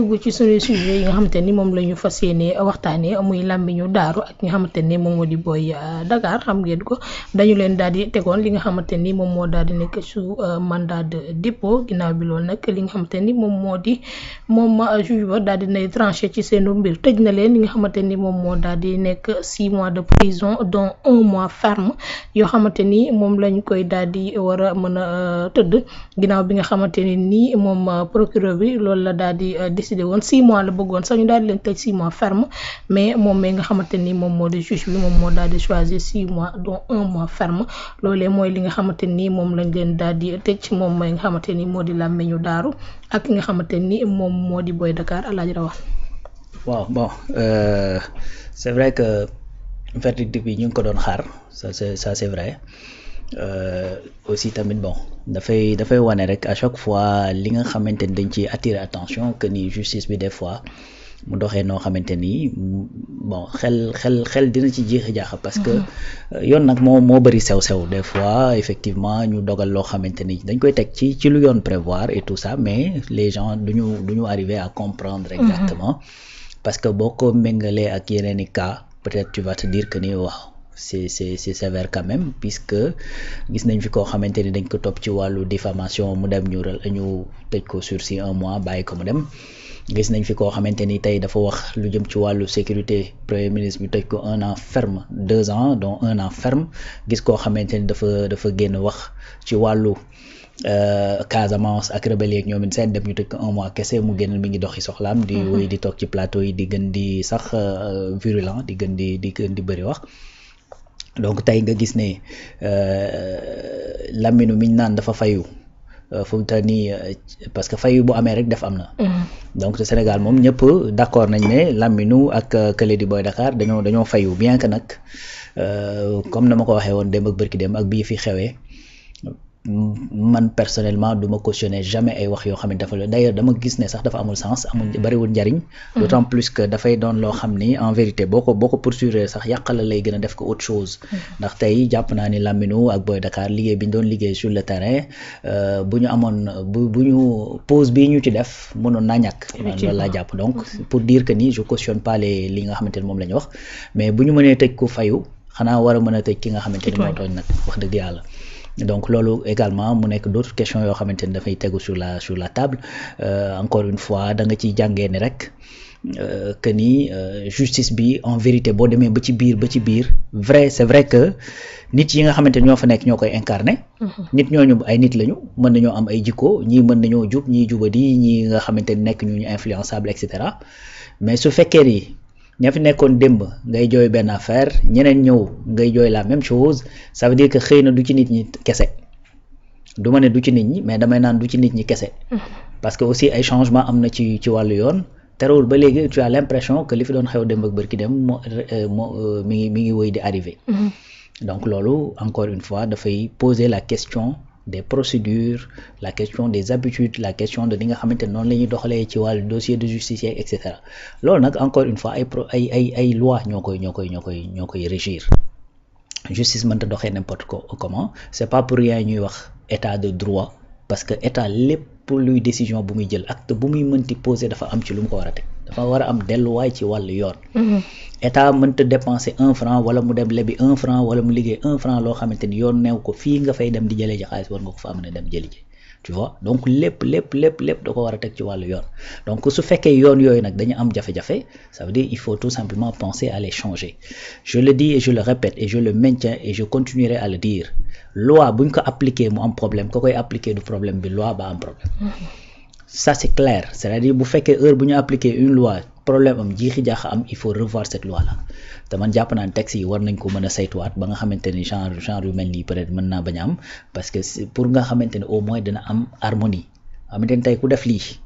dugg ci suñu sujet yi nga xamante ni moom la ñu fas yéene waxtaanee muy làmmiñu daaru ak nga xamante ni moom moo di Boy Dakar xam ngeen ko dañu leen daal di tegoon li nga xamante ni moom moo daal di nekk sous mandat de dépôt ginnaaw bi loolu nag li nga xamante ni moom moo di juge ba daal di nay tranché ci seenu mbir tëj na leen li nga xamante ni moom moo daal di nekk 6 mois de prison dont 1 mois ferme yoo xamante ni moom lañ koy daal di war a mën a tëdd ginnaaw bi nga xamante ni nii moom procureur bi loolu la daal di décidé woon 6 mois la bëggoon sax ñu daal di leen tëj 6 mois ferme mais moom mi nga xamante ni moom moo di juge bi moom moo daal di choisir 6 mois dont 1 mois ferme loolee mooy li nga xamante ni moom lañ leen daal di tëj moom mooy nga xamante ni moo di làmmiñu daaru ak ki nga xamante ni moom moo di Boy Dakar Alaaji Rawane. waaw bon c'est vrai que verdict bi ñu ngi ko doon xaar ça c'est vrai aussi tamit bon dafay wane rek à chaque fois li nga xamante ni dañ ci attirer attention que ni justice bi des fois mu doxee noo xamante ni bon xel dina ci jeexi jaaxa parce que yoon nag moo bëri sew des fois effectivement ñu dogal loo xamante ni dañ koy teg ci lu yoon prévoir et tout ça mais les gens duñu arriver à comprendre exactement parce que boo ko méngalee ak yeneen i cas peut-être tu vas te dire que ni waaw c'est sévère quand même puisque gis nañ fi koo xamante ni dañ ko topp ci wàllu diffamation mu dem ñu tëj ko sursis 1 mois bàyyi ko mu dem gis nañ fi koo xamante ni tey dafa wax lu jëm ci wàllu sécurité premier ministre bi tëj ko 1 an ferme 2 ans dont 1 an ferme gis koo xamante ni dafa génn wax ci wàllu Casamance ak rebelle yeeg ñoom it seen dem ñu tëj ko 1 mois kese mu génn mi ngi doxi soxlaam di woy di toog ci plateau yi di gën di sax virulent di gën di bëri wax donc tey nga gis ne Lamine miñ naan dafa fayu fu mu toll nii parce que fayu bu amee rek def am na. donc te Sénégal moom ñëpp d'accord nañ ne Lamine ak kële di Boy Dakar dañoo fayu bien que nag comme na ma ko waxee woon démb ak bërki démb ak bii fi xewee man personnellement du ma cautionner jamais ay wax yoo xam ne dafa la d'ailleurs dama gis ne sax dafa amul sens bariwul njariñ. d'autant plus que dafay doon loo xam ni en vérité boo ko poursuivre sax yàqala lay gën a def ko autre chose. ndax tey jàpp naa ni Lamine ak Boy Dakar liggéey bi ñu doon liggéey sur le terrain bu ñu amoon bu ñu pause bii ñu ci def mënoon naa ñàkk. loolu laa jàpp donc pour dire que ni je cautionne pas li nga xamante ne moom la ñu wax mais bu ñu mënee tëj ku fayu xanaa war a mën a tëj ki nga xamante ni moo tooñ nag wax dëgg yàlla. donc loolu également mu nekk d'autres questions yoo xamante ni dafay tegu sur la table encore une fois da nga ciy jàngee ni rek que ni justice bi en vérité boo demee ba ci biir c'est vrai que nit yi nga xamante ni ñoo fa nekk ñoo koy incarner. nit ñooñu ay nit lañu mën nañoo am ay jikko ñii mën nañoo jub ñii jubadi ñii nga xamante ni nekk ñu influençable et cetera mais su fekkee ni ña fi nekkoon démb ngay jooy benn affaire ñeneen ñëw ngay jooy la même chose ça veut dire que xëy na du ci nit ñi kese du ma ne du ci nit ñi mais damay naan du ci nit ñi kese. parce que aussi ay changement am na ci wàllu yoon terewul ba léegi tu as l'impression que li fi doon xew démb ak bërki dem mi ngi wéy di arriver. donc loolu encore une fois dafay poser la question des procédures la question des habitudes la question de li nga xamante ne noonu la ñuy doxalee ci wàllu dossier de justice et cetera loolu nag encore une fois ay loi ñoo koy régir justice mënta doxee n'importe comment c'est pas pour rien ñuy wax état de droit parce que état lépp luy décision bu muy jël acte bu muy mënti poser dafa am ci lu mu ko war a teg dafa war a am delluwaay ci wàllu yoon. état mënta dépenser 1 franc wala mu dem lebi 1 franc wala mu liggéey 1 franc loo xamante ni yoon neew ko fii nga fay dem di jëlee ji xaalis war nga ko fa mën a dem jëli ji tu vois donc lépp da ko war a teg ci wàllu yoon donc su fekkee yoon yooyu nag dañu am jafe-jafe ça veut dire il faut tout simplement penser à les changer je le dis et je le répète et je le maintiens et je continuerai à le dire loi buñ ko appliquer mu am problème ko koy appliquer du problème bi loi ba am problème. ça c'est clair c'est-à-dire bu fekkee heure bu ñu appliquer une loi problème am jiixi jaax am il faut revoir cette loi là te man jàpp naa ne texte yi war nañ ko mën a saytuwaat ba nga xamante ni genre yu mel nii peut-être mën naa bañ a am parce que pour nga xamante ne au moins dina am harmonie xamante ne tey ku def lii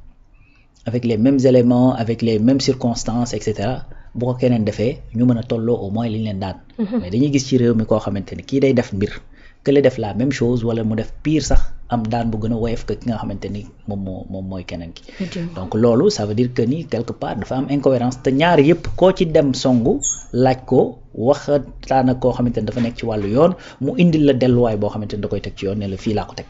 avec les mêmes éléments avec les mêmes circonstances et cetera bu ko keneen defee ñu mën a tolloo au moins li ñu leen daan. mais dañuy gis ci réew mi koo xamante ni kii day def mbir kële def la même chose wala mu def pire sax am daan bu gën a woyof que ki nga xamante ni moom mooy keneen ki. donc loolu ça veut dire que ni quelque part dafa am incohérence te ñaar yëpp koo ci dem songu laaj ko waxtaan ak koo xamante ni dafa nekk ci wàllu yoon mu indil la delluwaay boo xamante ni da koy teg ci yoon ne la fii laa ko teg.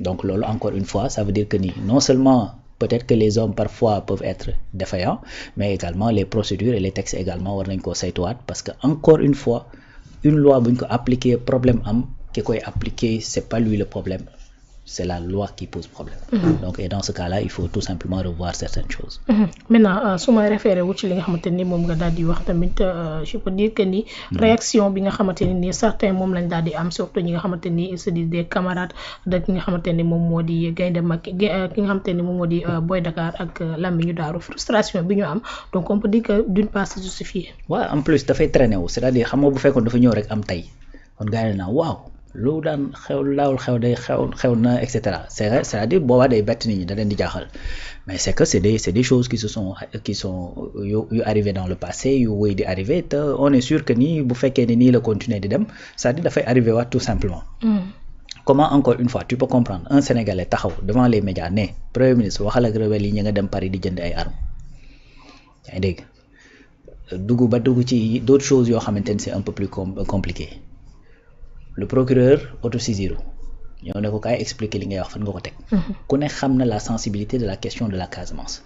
donc loolu encore une fois ça veut dire que ni non seulement peut-être que les hommes parfois peuvent être défaillants, mais également les procédures et les textes également war nañ koo saytuwaat parce que encore une fois une loi bu ñu ko appliquer problème am ki koy appliquer c'est pas lui le problème, c'est la loi qui pose problème. Donc et dans ce cas-là il faut tout simplement revoir certaines choses. Maintenant su ma référé wu ci li nga xamante ni moom nga daal di wax tamit je peux dire que ni réaction bi nga xamante ni certains moom lañ daal di am surtout ñi nga xamante ni se disent des camarades de ki nga xamante ni moom moo di Gaynde Macky ki nga xamante ni moom moo di Boy Dakar ak Lamine Darou frustration bi ñu am donc on peut dire que d'une part c'est justifié. Ouais, en plus dafay traîner wu c'est-à-dire xam nga bu fekkoon dafa ñëw rek am tey kon gars yi naa waaw lu daan xew laawul xew day xew na et cetera c'est-à-dire boobaa day bett nit ñi da leen di jaaxal mais c'est que c'est des choses qui sont yu arrivé dans le passé yu wéy di arrivé te on est sûr que nii bu fekkee ne nii la continuer di dem c'est-à-dire dafay arrivé waat tout simplement. Comment encore une fois tu peux comprendre un Sénégalais taxaw devant les médias ne premier ministre waxal ak rebelle yi ñu nga dem Paris di jënd ay armes yaa ngi dégg dugg ci d'autres choses yoo xamante ni c'est un peu plus compliqué. Le procureur autosaisiru ñoo ne ko kaay expliquer li ngay wax fan nga ko teg. ku ne xam na la sensibilité de la question de la Casamance.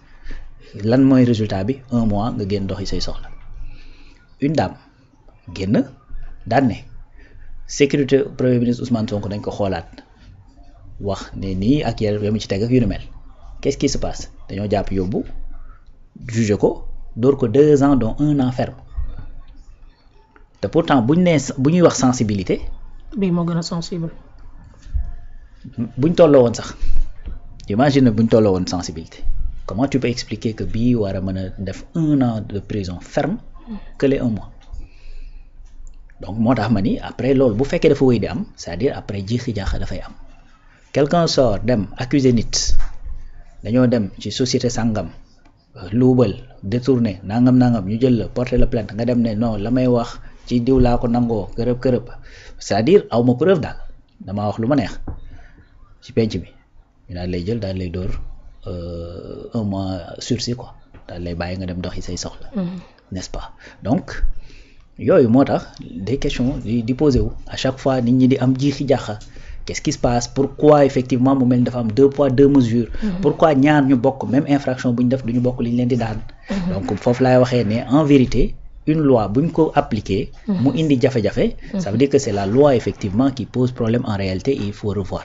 lan mooy résultat bi 1 mois nga génn doxi say soxla une dame génn daan ne sécurité premier ministre Ousmane Sonko dañ ko xoolaat wax ne nii ak yàlla mu ci teg ak yu ni mel qu'est-ce qui se passe dañoo jàpp yóbbu juge ko door ko 2 ans dont 1 an ferme te pourtant bu ñuy wax sensibilité. bii moo gën a sensible. buñ tolloo woon sax imagine buñ tolloo woon sensibilité comment tu peux expliquer que bii war a mën a def 1 an de prison ferme que les 1 mois donc moo tax ma ni après loolu bu fekkee dafa wéy di am c'est-à-dire après jiixi jaaxa dafay am quelqu'un sort dem accuser nit dañoo dem ci société sangam luubal détourné nangam ñu jël la porter la plainte nga dem ne non la may wax ci diw laa ko nangoo kërëb c'est-à-dire aw ma preuve daal damaa wax lu ma neex ci penc bi ñu daal lay jël daal lay dóor 1 mois sursis quoi daal lay bàyyi nga dem doxi say soxla. n'est-ce pas donc yooyu moo tax des questions di poser wu à chaque fois nit ñi di am jiixi jaaxa qu'est-ce qui se passe pourquoi effectivement mu mel ni dafa am 2 poids 2 mesures. Pourquoi ñaar ñu bokk même infraction bu ñu def du ñu bokk li ñu leen di daan. Donc foofu laay waxee ne en vérité une loi bu ñu ko appliquer. mu indi jafe-jafe. ça veut dire que c'est la loi effectivement qui pose problème en réalité et il faut revoir.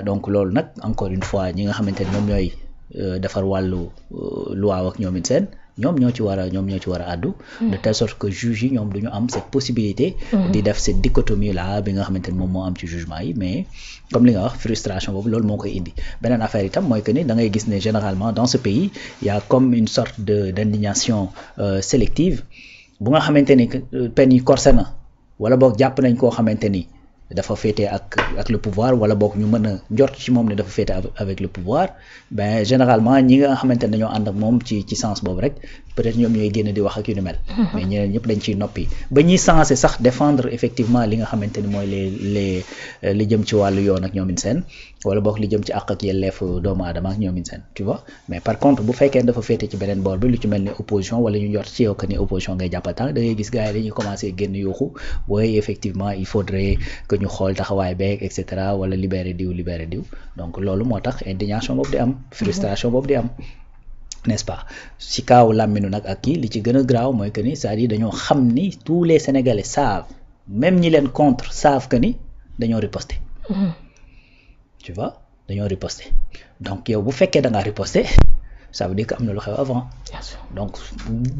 donc loolu nag encore une fois ñi nga xamante ne ñoom ñooy defar wàllu loi ak ñoom it seen ñoom ñoo ci war a àddu de telle sorte que juge yi ñoom duñu am cette possibilité di def cette dichotomie là bi nga xamante ne moom moo am ci jugement yi mais comme li nga wax frustration boobu loolu moo koy indi beneen affaire itam mooy que ni da ngay gis ne généralement dans ce pays il y a comme une sorte d'indignation sélective bu nga xamante ni peine yi corsé na wala boog jàpp nañ koo xamante ni dafa féete ak le pouvoir wala boog ñu mën a njort ci moom ne dafa féete avec le pouvoir ben généralement ñi nga xamante ne dañoo ànd ak moom ci sens boobu rek peut-être ñoom ñooy génn di wax ak yu ni mel. mais ñeneen ñëpp dañ ciy noppi ba ñuy censé sax défendre effectivement li nga xamante ni mooy li jëm ci wàllu yoon ak ñoomin seen wala boog li jëm ci àq ak yelleef doomu aadama ak ñoomin seen tu vois mais par contre bu fekkee dafa féete ci beneen boor bi lu ci mel ni opposition wala ñu njort ci yow que ni opposition ngay jàppal tànk da ngay gis gars yi dañuy commencé génn yuuxu waaye effectivement il faudrait que ñu xool taxawaay beeg et cetera wala libérer diw donc loolu moo tax indignation boobu di am frustration boobu di am n'est-ce pas si kaaw làmminu nag ak kii li ci gën a graaw mooy que ni c'est-à-dire dañoo xam ni tous les Sénégalais savent même ñi leen contre savent que ni dañoo riposter tu vois dañoo riposter donc yow bu fekkee da ngaa riposter ça veut dire que am na lu xew avant donc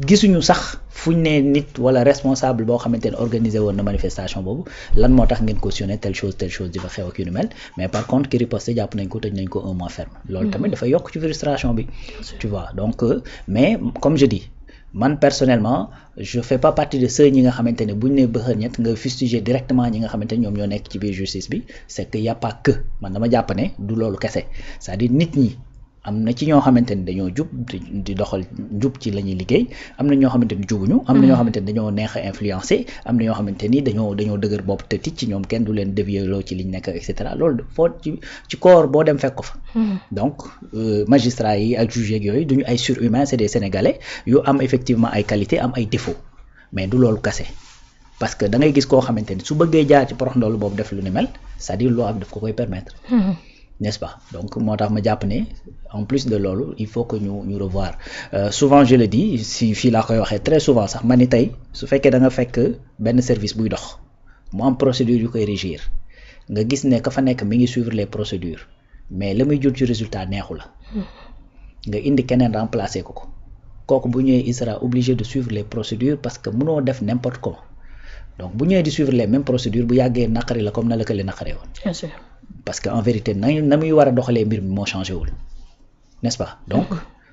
gisuñu sax fuñ ne nit wala responsable boo xamante ne organisé woon na manifestation boobu lan moo tax ngeen cautionné telle chose di fa xew ak yu ni mel mais par contre ki riposté jàpp nañ ko tëj nañ ko 1 mois ferme loolu tamit dafa yokk ci frustration bi tu vois donc mais comme je dis man personnellement je fais pas partie de ceux ñi nga xamante ne buñ ne bëxër ñett nga fustiger directement ñi nga xamante ne ñoom ñoo nekk ci biir justice bi c'est que y a pas que man dama jàpp ne du loolu kese c'est-à-dire nit ñi am na ci ñoo xamante ni dañoo jub di doxal jub ci la ñuy liggéey am na ñoo xamante ni jubuñu am na ñoo xamante ni dañoo neex a influencer am na ñoo xamante ni dañoo dëgër bopp te tic ci ñoom kenn du leen dévier loo ci liñ nekk et cetera loolu foo ci corps boo dem fekk ko fa donc magistrats yi ak juges yeeg yooyu duñu ay surhumains c'est des Sénégalais yu am effectivement ay qualités am ay défauts mais du loolu kase parce que da ngay gis koo xamante ni su bëggee jaar ci porox ndoolu boobu def lu ni mel c'est-à-dire loi bi daf ko koy permettre n'est-ce pas donc moo tax ma jàpp ne en plus de loolu il faut que ñu revoir souvent je le dis si fii laa koy waxee très souvent sax ma ni tey su fekkee da nga fekk benn service buy dox mu am procédure yu koy régir nga gis ne ka fa nekk mi ngi suivre les procédures mais la muy jur ci résultat neexu la nga indi keneen remplacer ko kooku bu ñëwee il sera obligé de suivre les procédures parce que mënoo def n'importe comment donc bu ñëwee di suivre les mêmes procédures bu yàggee naqari la comme na la kële naqaree woon. bien sûr. parce que en vérité na muy war a doxalee mbir mi moo changé wul n'est-ce pas donc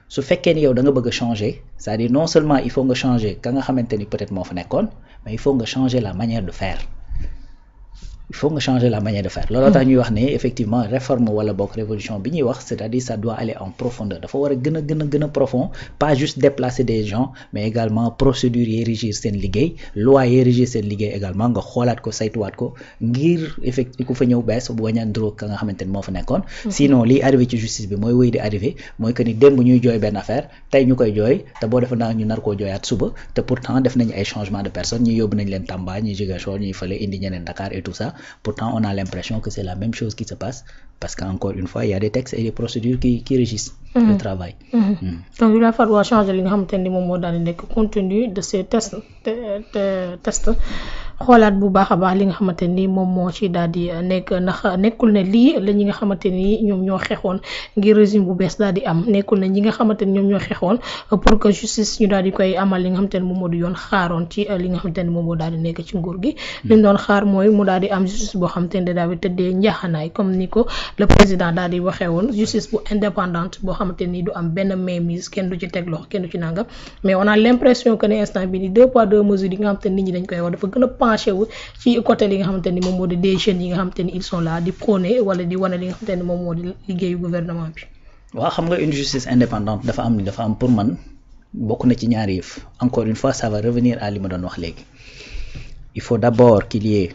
su fekkee ni yow da nga bëgg a changer c'est-à-dire non seulement il faut nga changer ka nga xamante ni peut-être moo fa nekkoon mais il faut nga changer la manière de faire il faut nga changer la manière de faire looloo tax ñuy wax ne effectivement réforme wala boog révolution bi ñuy wax c'est-à-dire ça doit aller en profondeur dafa war a gën a profond pas juste déplacer des gens mais également procédures yi régir seen liggéey loi yi régir seen liggéey également nga xoolaat ko saytuwaat ko ngir effectivement ku fa ñëw bees bu wañaan droog ka nga xamante ni moo fa nekkoon sinon liy arrivé ci justice bi mooy wéy di arrivé mooy que ni démb ñuy jooy benn affaire tey ñu koy jooy te boo defa naa ñu nar koo jooyaat suba te pourtant def nañu ay changement de personnes ñi yóbbu nañ leen Tamba ñi Ziguinchor ñuy fële indi ñeneen Dakar et tout ça pourtant on a l'impression que c'est la même chose qui se passe parce qu'encore une fois il y a des textes et des procédures qui régissent le travail. Donc il va falloir changer li nga xamante ni moom moo daal di nekk contenu de ces tests xoolaat bu baax a baax li nga xamante ni moom moo ci daal di nekk ndax nekkul ne lii la ñi nga xamante ni ñoom ñoo xeexoon ngir régime bu bees daal di am nekkul ne ñi nga xamante ni ñoom ñoo xeexoon pour que justice ñu daal di koy amal li nga xamante ni moom moo di yoon xaaroon ci li nga xamante ni moom moo daal di nekk ci nguur gi li ñu doon xaar mooy mu daal di am justice boo xamante ni daal di tëddee njaaxanaay comme ni ko le président daal di waxee woon justice bu indépendante boo xamante ni du am benn mainmise kenn du ci teg loxo kenn du ci nangam mais on a l'impression que ne instant bi ni 2 poids 2 mesures yi nga xamante ni nit ñi dañ koy wax dafa gën a penché wu ci côté li nga xamante ni moom moo di des jeunes yi nga xamante ni ils sont là di prôner wala di wane li nga xamante ni moom moo di liggéeyu gouvernement bi. waaw xam nga une justice indépendante dafa am pour man bokk na ci ñaari yëf encore une fois ça va revenir à li ma doon wax léegi il faut d'abord qu'il y ait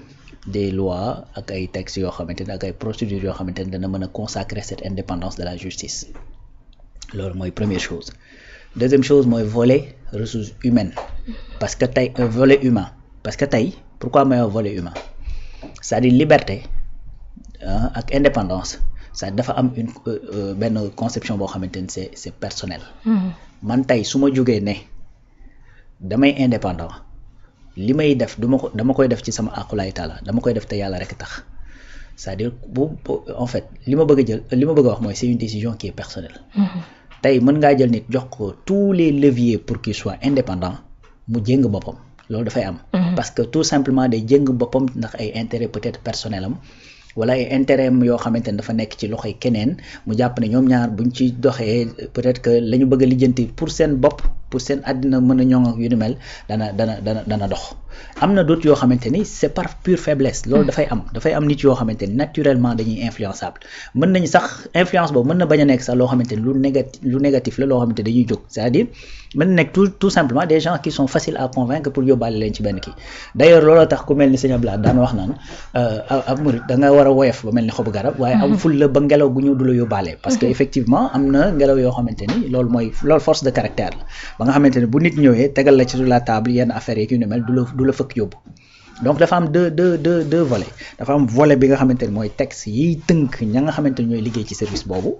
des lois ak ay textes yoo xamante ni ak ay procédures yoo xamante ni dana mën a consacrer cette indépendance de la justice loolu mooy première chose deuxième chose mooy volet ressources humaines parce que tey un volet humain parce que tey pourquoi mooy un volet humain c'est-à-dire liberté ak indépendance ça dafa am une benn conception boo xamante ni c'est personnel man tey su ma jógee ne damay indépendant li may def dama koy def ci sama aqulaay taala dama koy def te yàlla rek tax c'est-à-dire en fait li ma bëgg a wax mooy c'est une décision qui est personnelle tey mën ngaa jël nit jox ko tous les leviers pour qu'il soit indépendant mu jéng boppam loolu dafay am parce que tout simplement day jéng boppam ndax ay intérêt peut-être personnel am wala ay intérêt am yoo xamante ne dafa nekk ci loxoy keneen mu jàpp ne ñoom ñaar buñ ci doxee peut-être que la ñu bëgg a lijjanti pour seen bopp pour seen àddina mën a ñoŋ ak yu ni mel dana dox am na d'autres yoo xamante ni c'est par pure faiblesse loolu dafay am nit yoo xamante ni naturellement dañuy influençable mën nañu sax influence boobu mën na bañ a nekk sax loo xamante ni lu négatif la loo xamante dañuy jóg c'est-à-dire mën na nekk tout simplement des gens qui sont faciles à convaincre pour yóbbaale leen ci benn kii d'ailleurs looloo tax ku mel ni Sëñ Abdoulaye daan wax naan ab murid da nga war a woyof ba mel ni xobu garab waaye am ful la ba ngelaw gu ñëw du la yóbbaale parce que effectivement am na ngelaw yoo xamante ni loolu force de caractère la ba nga xamante ni bu nit ñëwee tegal la ci sur la table yenn affaires yi yu ni mel du la fëkk yóbbu donc dafa am deux volets dafa am volet bi nga xamante ni mooy texte yiy tënk ña nga xamante ni ñooy liggéey ci service boobu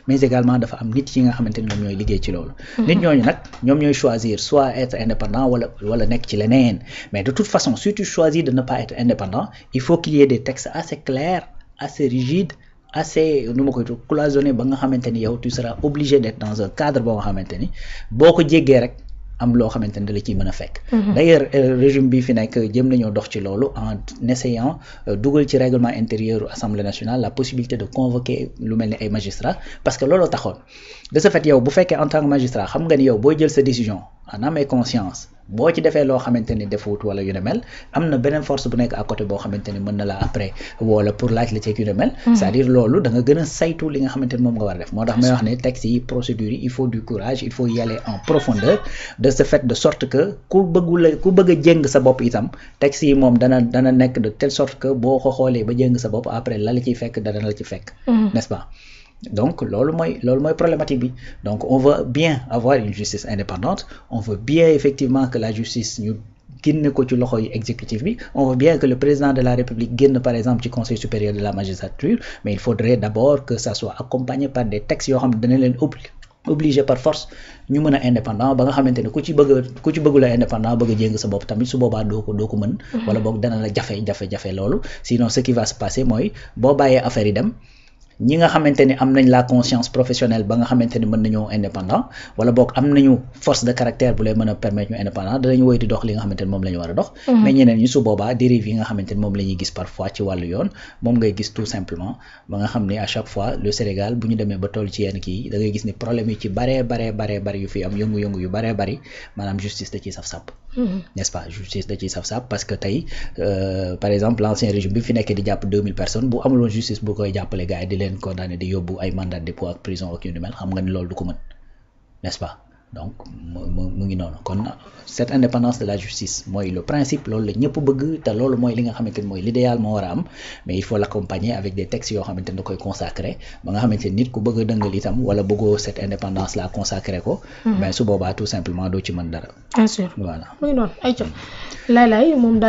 mais également dafa am nit yi nga xamante ni ñoom ñooy liggéey ci loolu nit ñooñu nag ñoom ñooy choisir soit être indépendant wala nekk ci leneen mais de toute façon si tu choisis de ne pas être indépendant il faut qu'il y ait des textes assez clairs assez rigides assez cloisonnés ba nga xamante ni yow tu seras obligé d'être dans un cadre boo nga xamante ni boo ko jéggee rek am loo xamante ne da la ciy mën a fekk d'ailleurs régime bi fi nekk jëm nañoo dox ci loolu en essayant dugal ci règlement intérieur Assemblée nationale la possibilité de convoquer lu mel ni ay magistrats parce que looloo taxoon de ce fait yow bu fekkee en tant que magistrat xam nga ni yow booy jël sa décision en âme et conscience boo ci defee loo xamante ni defuut wala yu ne mel am na beneen force bu nekk à côté boo xamante ni mën na la après wala pour laaj la ceeg yu ne mel c'est-à-dire loolu da nga gën a saytu li nga xamante ni moom nga war a def moo tax may wax ne textes yi procédures yi il faut du courage il faut y aller en profondeur de ce fait de sorte que ku bëgg a jéng sa bopp itam textes yi moom dana nekk de telle sorte que boo ko xoolee ba jéng sa bopp après la ciy fekk dana la ci fekk n'est-ce pas donc loolu mooy problématique bi donc on veut bien avoir une justice indépendante on veut bien effectivement que la justice ñu génne ko ci loxo yi exécutif bi. On voit bien que le président de la République génn par exemple ci conseil supérieur de la magistrature, mais il faudrait d'abord que ça soit accompagné par des textes yoo xam ne dana leen obligé par force ñu mën a indépendant ba nga xamante ne ku ci bëggula indépendant bëgg a jéng sa bopp tamit su boobaa doo ko mën. wala boog dana la jafe loolu. Sinon ce qui va se passer mooy boo bàyyee affaire yi dem ñi nga xamante ni am nañ la conscience professionnelle ba nga xamante ni mën nañoo indépendant wala boog am nañu force de caractère bu lay mën a permettre ñu indépendant danañu woy di dox li nga xamante ni moom la ñu war a dox. mais ñeneen ñi su boobaa dérive yi nga xamante ni moom la ñuy gis parfois ci wàllu yoon moom ngay gis tout simplement ba nga xam ni à chaque fois le Sénégal bu ñu demee ba toll ci yenn kii da ngay gis ni problème yi ci baree yu fi am yëngu-yëngu yu baree bari maanaam justice da ciy saf-sàpp. n'est-ce pas justice da ciy saf-sàpp parce que tey par exemple l'ancien régime bi fi nekkee di jàpp 2000 personnes bu amuloon justice bu koy jàppale gars yi di leen condamné di yóbbu ay mandat de dépôt ak prison ak yu ni mel xam nga ni loolu du ko mën n'est-ce pas donc mu ngi noonu kon cette indépendance de la justice mooy le principe loolu la ñëpp bëgg te loolu mooy li nga xamante ni mooy l'idéal moo war a am mais il faut l'accompagner avec des textes yoo xamante ni da koy consacrer ba nga xamante ni nit ku bëgg a dëngal itam wala bëggoo cette indépendance là consacrer ko mais su boobaa tout simplement doo ci mën dara. Bien sûr voilà mu ngi noonu ayca laay moom